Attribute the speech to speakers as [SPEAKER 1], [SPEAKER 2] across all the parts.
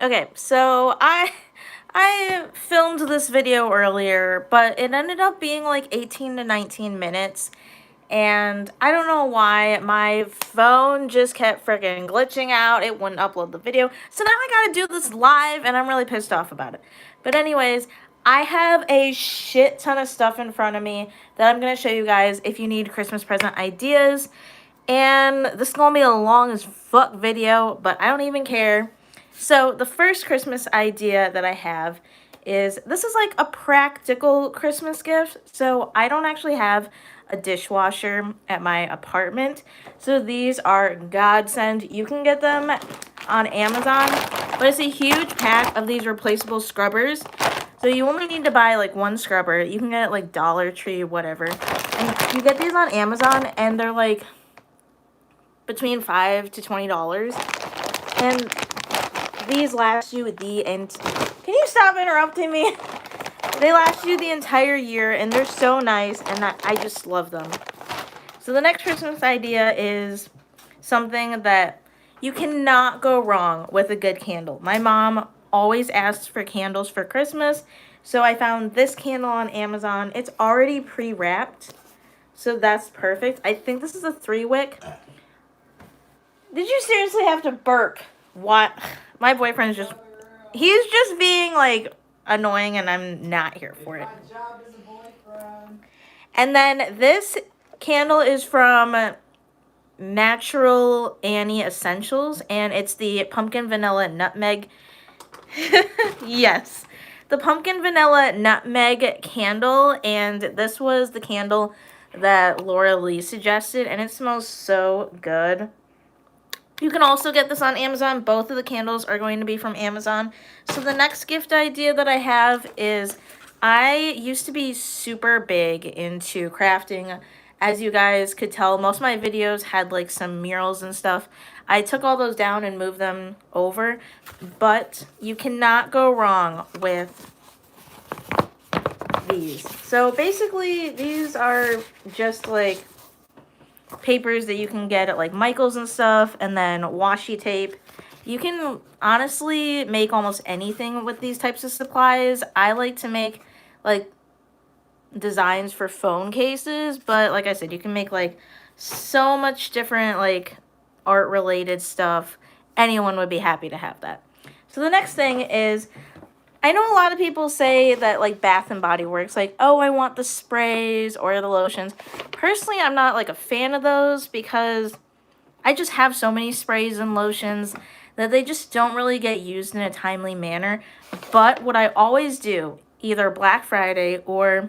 [SPEAKER 1] Okay, so I filmed this video earlier, but it ended up being like 18 to 19 minutes. And I don't know why my phone just kept freaking glitching out. It wouldn't upload the video. So now I gotta do this live, and I'm really pissed off about it. But anyways, I have a shit ton of stuff in front of me that I'm gonna show you guys if you need Christmas present ideas. And this is gonna be a long as fuck video, but I don't even care. So the first Christmas idea that I have is, this is like a practical Christmas gift. So I don't actually have a dishwasher at my apartment. So these are godsend. You can get them on Amazon, but it's a huge pack of these replaceable scrubbers. So you only need to buy like one scrubber. You can get it like Dollar Tree, whatever. And you get these on Amazon, and they're like between $5 to $20. And these last you can you stop interrupting me? They last you the entire year, and they're so nice, and I just love them. So the next Christmas idea is something that you cannot go wrong with: a good candle. My mom always asks for candles for Christmas, so I found this candle on Amazon. It's already pre-wrapped, so that's perfect. I think this is a 3-wick. Did you seriously have to burp? What? My boyfriend's he's just being like annoying, and I'm not here for it.
[SPEAKER 2] My job as a boyfriend.
[SPEAKER 1] And then this candle is from Natural Annie Essentials, and it's the pumpkin vanilla nutmeg. Yes, the pumpkin vanilla nutmeg candle, and this was the candle that Laura Lee suggested, and it smells so good. You can also get this on Amazon. Both of the candles are going to be from Amazon. So the next gift idea that I have is, I used to be super big into crafting. As you guys could tell, most of my videos had like some murals and stuff. I took all those down and moved them over. But you cannot go wrong with these. So basically, these are just like papers that you can get at like Michael's and stuff, and then washi tape. You can honestly make almost anything with these types of supplies. I like to make like designs for phone cases, but like I said, you can make like so much different like art related stuff. Anyone would be happy to have that. So the next thing is, I know a lot of people say that like Bath and Body Works, like, oh, I want the sprays or the lotions. Personally, I'm not like a fan of those, because I just have so many sprays and lotions that they just don't really get used in a timely manner. But what I always do, either Black Friday or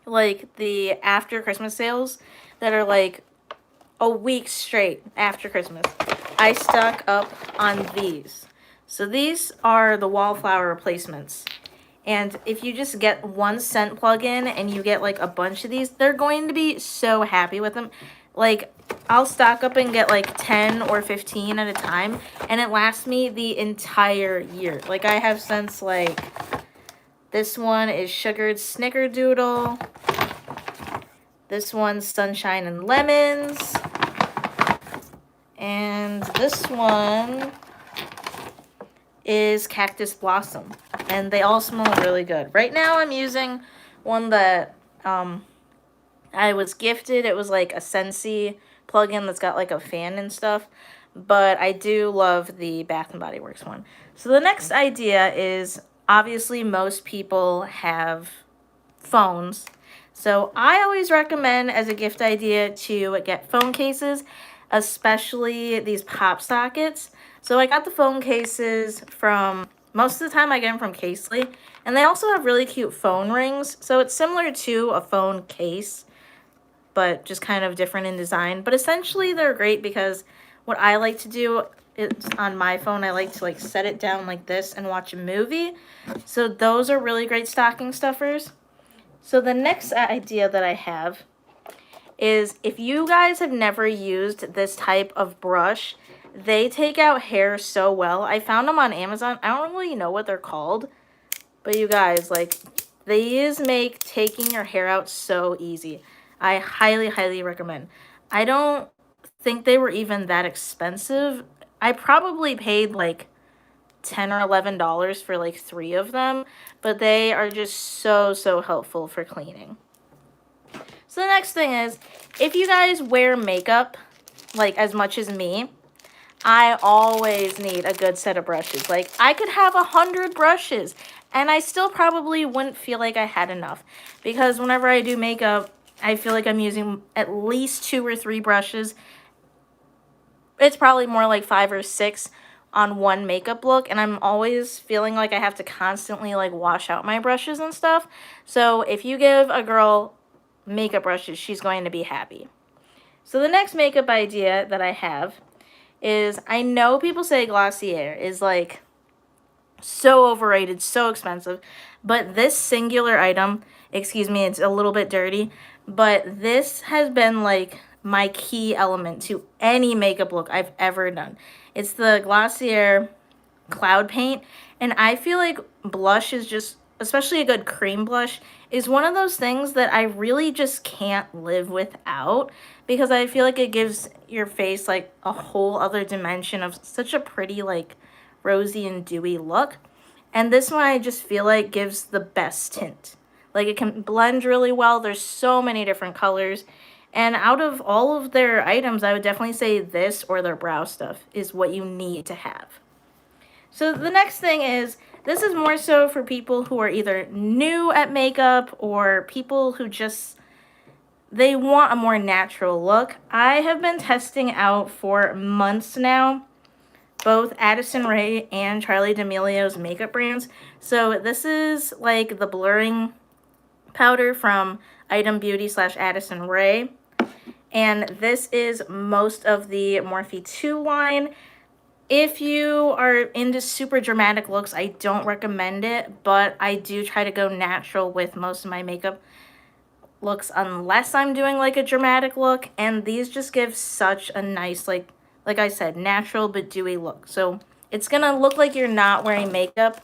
[SPEAKER 1] like the after Christmas sales that are like a week straight after Christmas, I stock up on these. So these are the wallflower replacements. And if you just get one scent plug-in and you get like a bunch of these, they're going to be so happy with them. Like, I'll stock up and get like 10 or 15 at a time, and it lasts me the entire year. Like, I have scents like, this one is Sugared Snickerdoodle. This one's Sunshine and Lemons. And this one is Cactus Blossom, and they all smell really good. Right now I'm using one that I was gifted. It was like a Scentsy plug-in that's got like a fan and stuff, but I do love the Bath and Body Works one. So the next idea is, obviously most people have phones, so I always recommend as a gift idea to get phone cases, especially these pop sockets. So I got the phone cases from, most of the time I get them from Casely, and they also have really cute phone rings. So it's similar to a phone case, but just kind of different in design. But essentially they're great, because what I like to do is, on my phone, I like to like set it down like this and watch a movie. So those are really great stocking stuffers. So the next idea that I have is, if you guys have never used this type of brush, they take out hair so well. I found them on Amazon. I don't really know what they're called, but you guys, like, these make taking your hair out so easy. I highly, highly recommend. I don't think they were even that expensive. I probably paid like $10 or $11 for like 3 of them, but they are just so helpful for cleaning. So the next thing is, if you guys wear makeup like as much as me, I always need a good set of brushes. Like, I could have 100 brushes and I still probably wouldn't feel like I had enough, because whenever I do makeup, I feel like I'm using at least 2 or 3 brushes. It's probably more like 5 or 6 on one makeup look, and I'm always feeling like I have to constantly like wash out my brushes and stuff. So if you give a girl makeup brushes, she's going to be happy. So the next makeup idea that I have is, I know people say Glossier is like so overrated, so expensive, but this singular item, excuse me, it's a little bit dirty, but this has been like my key element to any makeup look I've ever done. It's the Glossier Cloud Paint, and I feel like blush is just, especially a good cream blush, is one of those things that I really just can't live without, because I feel like it gives your face like a whole other dimension of such a pretty like rosy and dewy look. And this one I just feel like gives the best tint. Like, it can blend really well. There's so many different colors. And out of all of their items, I would definitely say this or their brow stuff is what you need to have. So the next thing is, this is more so for people who are either new at makeup or people who just, they want a more natural look. I have been testing out for months now both Addison Rae and Charli D'Amelio's makeup brands. So this is like the blurring powder from Item Beauty / Addison Rae. And this is most of the Morphe 2 line. If you are into super dramatic looks, I don't recommend it, but I do try to go natural with most of my makeup looks unless I'm doing like a dramatic look. And these just give such a nice, like I said, natural but dewy look. So it's gonna look like you're not wearing makeup,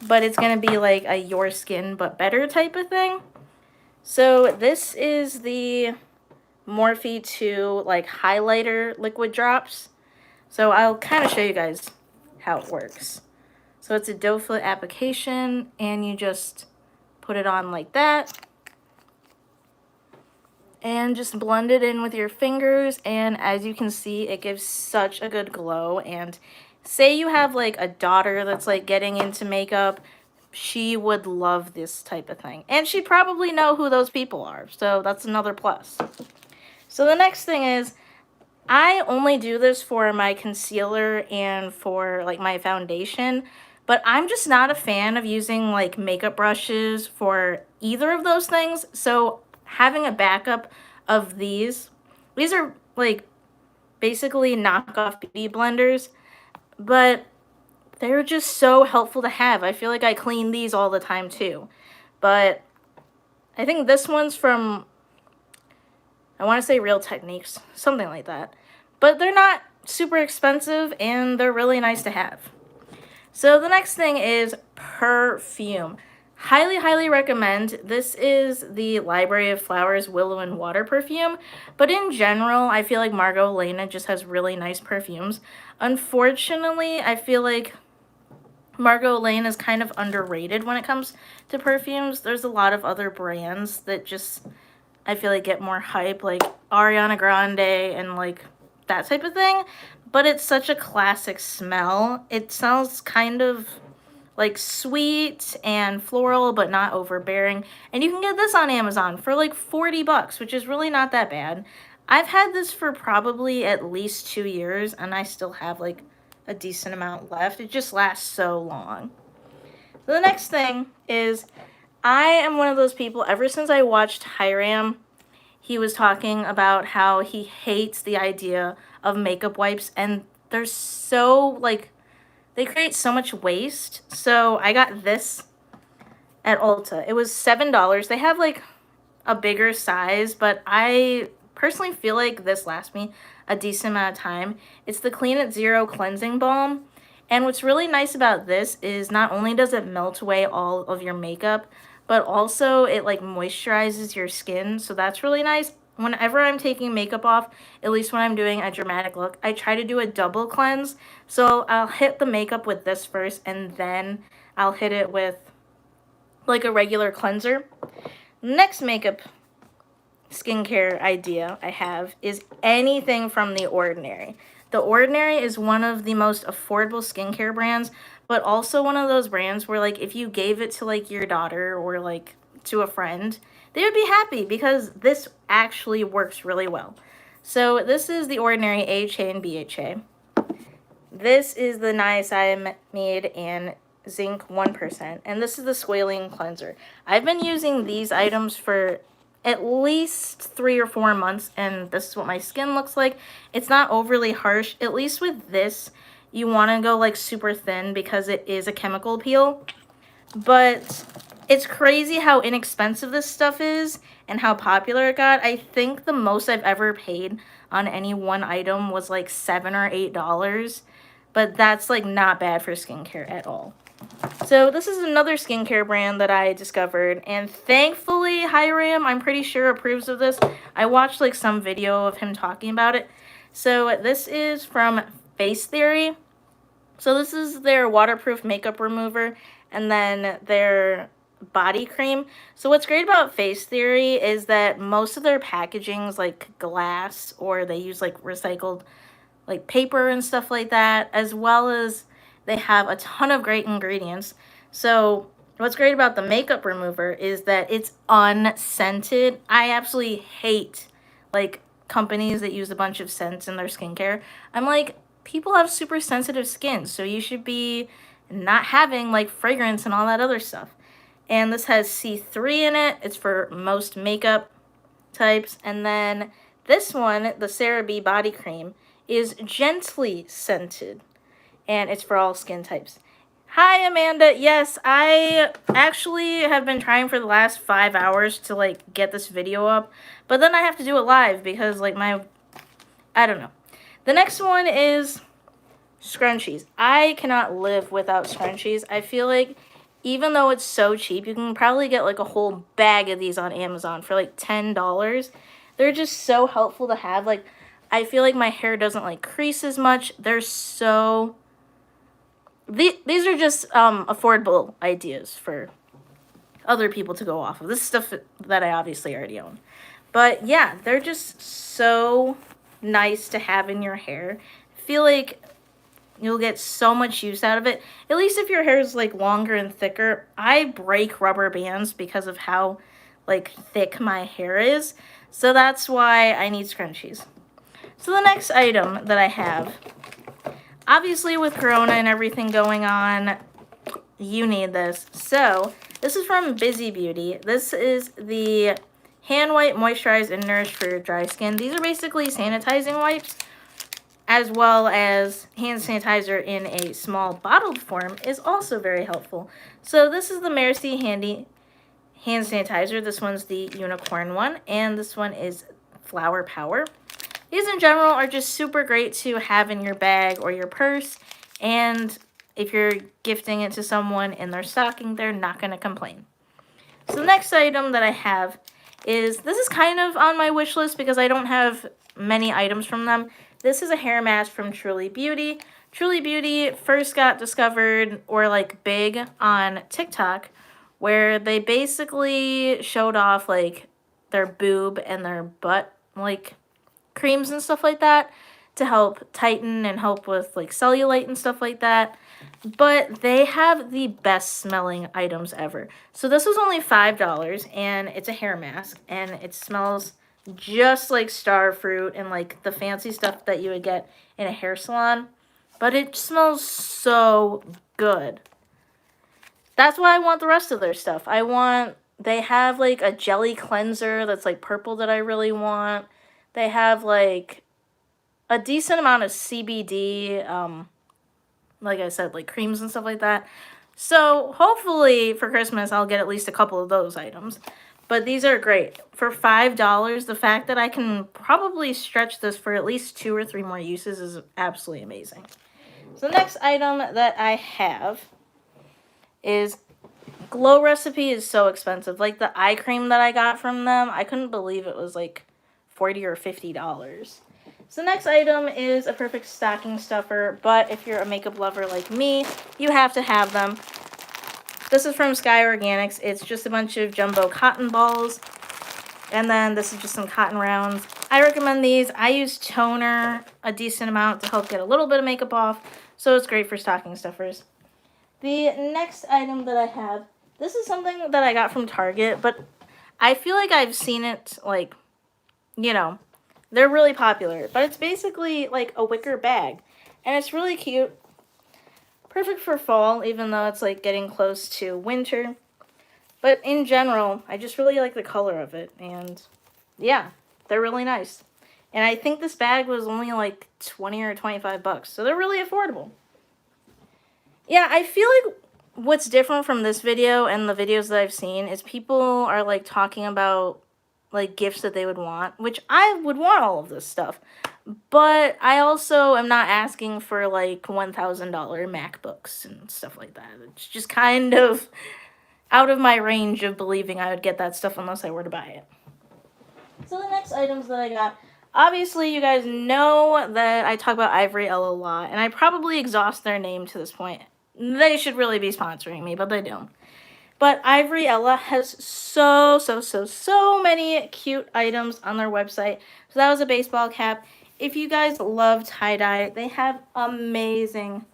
[SPEAKER 1] but it's gonna be like a your skin but better type of thing. So this is the Morphe 2 like highlighter liquid drops. So I'll kind of show you guys how it works. So it's a doe foot application, and you just put it on like that. And just blend it in with your fingers, and as you can see, it gives such a good glow. And say you have like a daughter that's like getting into makeup, she would love this type of thing, and she'd probably know who those people are, so that's another plus. So the next thing is, I only do this for my concealer and for like my foundation, but I'm just not a fan of using like makeup brushes for either of those things. So having a backup of these are like basically knockoff beauty blenders, but they're just so helpful to have. I feel like I clean these all the time too, but I think this one's from, I want to say Real Techniques, something like that, but they're not super expensive and they're really nice to have. So the next thing is perfume. Highly recommend. This is the Library of Flowers Willow and Water perfume, but in general, I feel like Margot Elena just has really nice perfumes. Unfortunately, I feel like Margot Elena is kind of underrated when it comes to perfumes. There's a lot of other brands that just, I feel like, get more hype, like Ariana Grande and like that type of thing, but it's such a classic smell. It smells kind of like sweet and floral, but not overbearing. And you can get this on Amazon for like $40, which is really not that bad. I've had this for probably at least 2 years, and I still have like a decent amount left. It just lasts so long. So the next thing is, I am one of those people, ever since I watched Hiram, he was talking about how he hates the idea of makeup wipes, and they're so like, they create so much waste. So I got this at Ulta. It was $7. They have like a bigger size, but I personally feel like this lasts me a decent amount of time. It's the Clean at Zero Cleansing Balm. And what's really nice about this is not only does it melt away all of your makeup, but also it like moisturizes your skin. So that's really nice. whenever I'm taking makeup off, at least when I'm doing a dramatic look, I try to do a double cleanse. So I'll hit the makeup with this first, and then I'll hit it with like a regular cleanser. Next makeup skincare idea I have is anything from The Ordinary. The Ordinary is one of the most affordable skincare brands, but also one of those brands where like if you gave it to like your daughter or like to a friend, they would be happy because this actually works really well. So this is The Ordinary AHA and BHA. This is the niacinamide and zinc 1%, and this is the squalene cleanser. I've been using these items for at least 3 or 4 months, and this is what my skin looks like. It's not overly harsh. At least with this, you want to go like super thin because it is a chemical peel. But it's crazy how inexpensive this stuff is and how popular it got. I think the most I've ever paid on any one item was like $7 or $8. But that's like not bad for skincare at all. So this is another skincare brand that I discovered, and thankfully Hiram, I'm pretty sure, approves of this. I watched like some video of him talking about it. So this is from Face Theory. So this is their waterproof makeup remover and then their body cream. So what's great about Face Theory is that most of their packaging is like glass, or they use like recycled like paper and stuff like that, as well as they have a ton of great ingredients. So what's great about the makeup remover is that it's unscented. I absolutely hate like companies that use a bunch of scents in their skincare. I'm like, people have super sensitive skin, so you should be not having like fragrance and all that other stuff. And this has C3 in it. It's for most makeup types. And then this one, the CeraVe body cream, is gently scented, and it's for all skin types. Hi, Amanda. Yes, I actually have been trying for the last 5 hours to like get this video up, but then I have to do it live because like I don't know. The next one is scrunchies. I cannot live without scrunchies. I feel like even though it's so cheap, you can probably get like a whole bag of these on Amazon for like $10. They're just so helpful to have. Like, I feel like my hair doesn't like crease as much. They're so... These are just affordable ideas for other people to go off of. This is stuff that I obviously already own. But yeah, they're just so nice to have in your hair. I feel like you'll get so much use out of it. At least if your hair is like longer and thicker. I break rubber bands because of how like thick my hair is. So that's why I need scrunchies. So the next item that I have, obviously with Corona and everything going on, you need this. So this is from Busy Beauty. This is the Hand Wipe, Moisturize, and Nourish for dry skin. These are basically sanitizing wipes, as well as hand sanitizer in a small bottled form is also very helpful. So this is the Merci Handy hand sanitizer. This one's the unicorn one, and this one is Flower Power. These in general are just super great to have in your bag or your purse, and if you're gifting it to someone in their stocking, they're not going to complain. So the next item that I have is, this is kind of on my wish list because I don't have many items from them. This is a hair mask from Truly Beauty. Truly Beauty first got discovered or like big on TikTok, where they basically showed off like their boob and their butt like creams and stuff like that to help tighten and help with like cellulite and stuff like that. But they have the best smelling items ever. So this was only $5, and it's a hair mask, and it smells just like star fruit and like the fancy stuff that you would get in a hair salon. But it smells so good. That's why I want the rest of their stuff. They have like a jelly cleanser that's like purple that I really want. They have like a decent amount of CBD, like I said, like creams and stuff like that. So hopefully for Christmas I'll get at least a couple of those items. But these are great. For $5, the fact that I can probably stretch this for at least 2 or 3 more uses is absolutely amazing. So the next item that I have is Glow Recipe is so expensive. Like the eye cream that I got from them, I couldn't believe it was like $40 or $50. So the next item is a perfect stocking stuffer, but if you're a makeup lover like me, you have to have them. This is from Sky Organics. It's just a bunch of jumbo cotton balls. And then this is just some cotton rounds. I recommend these. I use toner a decent amount to help get a little bit of makeup off. So it's great for stocking stuffers. The next item that I have, this is something that I got from Target, but I feel like I've seen it, like, you know, they're really popular. But it's basically like a wicker bag. And it's really cute. Perfect for fall, even though it's like getting close to winter. But in general, I just really like the color of it. And yeah, they're really nice. And I think this bag was only like 20 or 25 bucks. So they're really affordable. Yeah, I feel like what's different from this video and the videos that I've seen is people are like talking about like gifts that they would want, which I would want all of this stuff. But I also am not asking for like $1,000 MacBooks and stuff like that. It's just kind of out of my range of believing I would get that stuff unless I were to buy it. So the next items that I got, obviously you guys know that I talk about Ivory Ella a lot, and I probably exhaust their name to this point. They should really be sponsoring me, but they don't. But Ivory Ella has so many cute items on their website. So that was a baseball cap. If you guys love tie-dye, they have amazing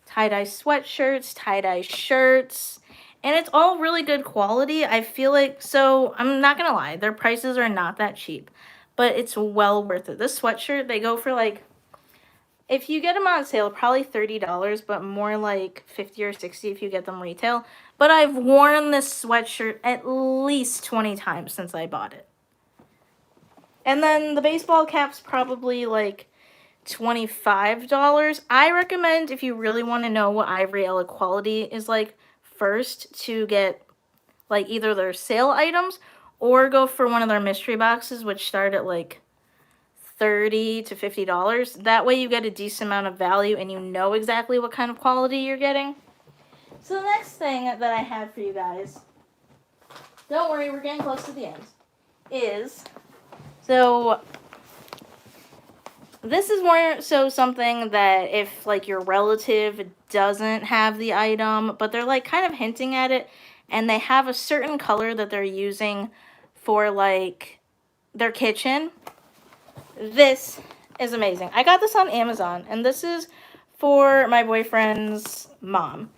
[SPEAKER 1] tie-dye sweatshirts, tie-dye shirts, and it's all really good quality. I feel like, so I'm not gonna lie, their prices are not that cheap, but it's well worth it. This sweatshirt, they go for like, if you get them on sale, probably $30, but more like 50 or 60 if you get them retail. But I've worn this sweatshirt at least 20 times since I bought it. And then the baseball cap's probably like $25. I recommend, if you really want to know what Ivory Ella quality is like, first to get like either their sale items or go for one of their mystery boxes, which start at like $30 to $50. That way you get a decent amount of value and you know exactly what kind of quality you're getting. So the next thing that I have for you guys, don't worry, we're getting close to the end, is, so this is more so something that if like your relative doesn't have the item, but they're like kind of hinting at it, and they have a certain color that they're using for like their kitchen. This is amazing. I got this on Amazon, and this is for my boyfriend's mom.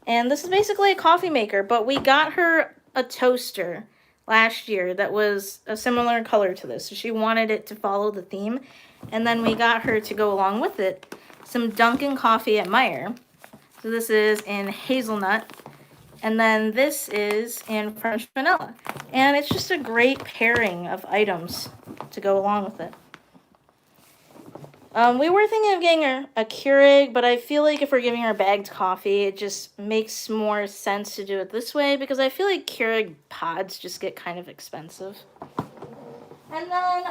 [SPEAKER 1] And this is basically a coffee maker, but we got her a toaster last year that was a similar color to this. So she wanted it to follow the theme. And then we got her to go along with it some Dunkin' coffee at Meijer. So this is in hazelnut. And then this is in French vanilla. And it's just a great pairing of items to go along with it. We were thinking of getting her a Keurig, but I feel like if we're giving her bagged coffee, it just makes more sense to do it this way, because I feel like Keurig pods just get kind of expensive. And then